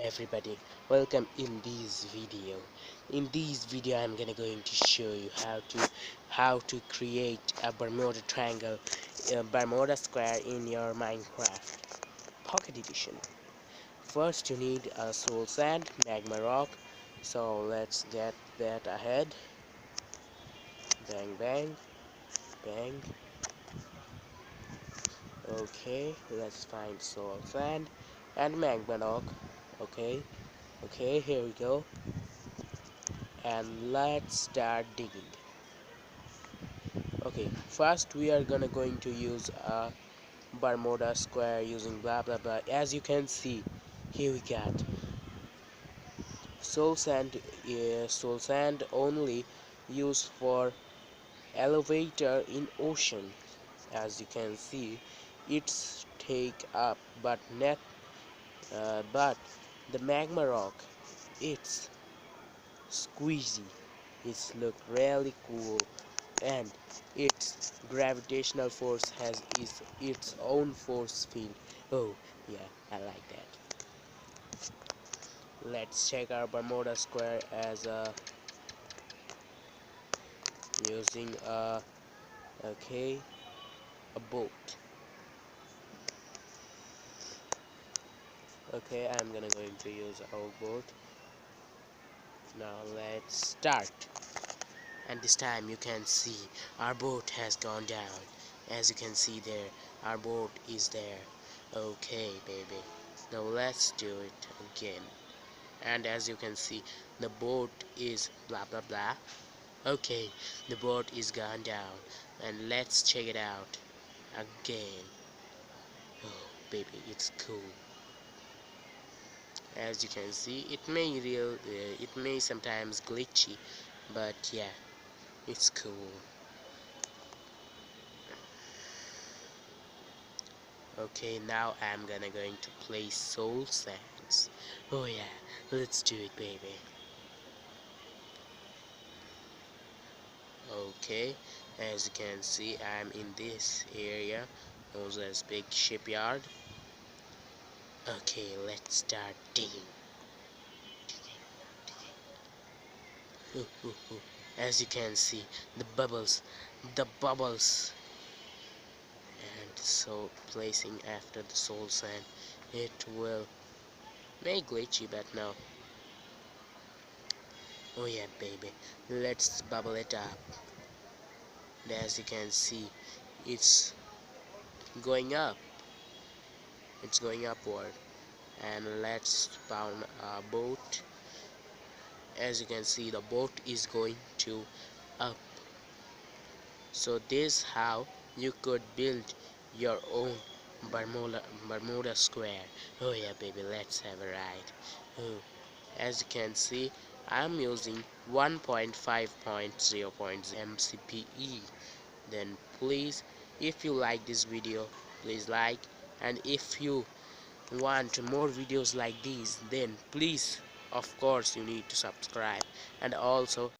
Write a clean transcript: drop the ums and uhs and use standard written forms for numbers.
everybody, welcome in this video. In this video I'm going to show you how to create a Bermuda triangle, a Bermuda square in your Minecraft Pocket Edition. First you need a soul sand, magma rock, so let's get that ahead. Bang bang bang. Okay, let's find soul sand and magma rock. Okay, here we go, and let's start digging. Okay, first we are going to use a Bermuda square using blah blah blah. As you can see, here we got soul sand. Soul sand only used for elevator in ocean. As you can see, it's take up, but the magma rock, it's squeezy. It's look really cool, and its gravitational force has its own force field. Oh yeah, I like that. Let's check our Bermuda square as using a boat. Okay, I'm going to use our boat. Now let's start. And this time you can see our boat has gone down. As you can see there, our boat is there. Okay baby, now let's do it again. And as you can see, the boat is blah blah blah. Okay, the boat is gone down, and let's check it out again. Oh baby, it's cool. As you can see, it may sometimes glitchy, but yeah, it's cool. Okay, now I'm going to place soul sands. Oh yeah, let's do it baby. Okay, as you can see, I'm in this area. There's a big shipyard. Okay, let's start digging. Ooh, ooh, ooh. As you can see, the bubbles, and so placing after the soul sand, it will make glitchy, but no. Oh yeah baby, let's bubble it up. And as you can see, it's going up, it's going upward. And let's spawn a boat. As you can see, the boat is going to up. So this how you could build your own Bermuda square. Oh yeah baby, let's have a ride. Oh, as you can see, I'm using 1.5.0 MCPE. Then please, if you like this video, please like, and if you want more videos like these, then please, of course, you need to subscribe, and also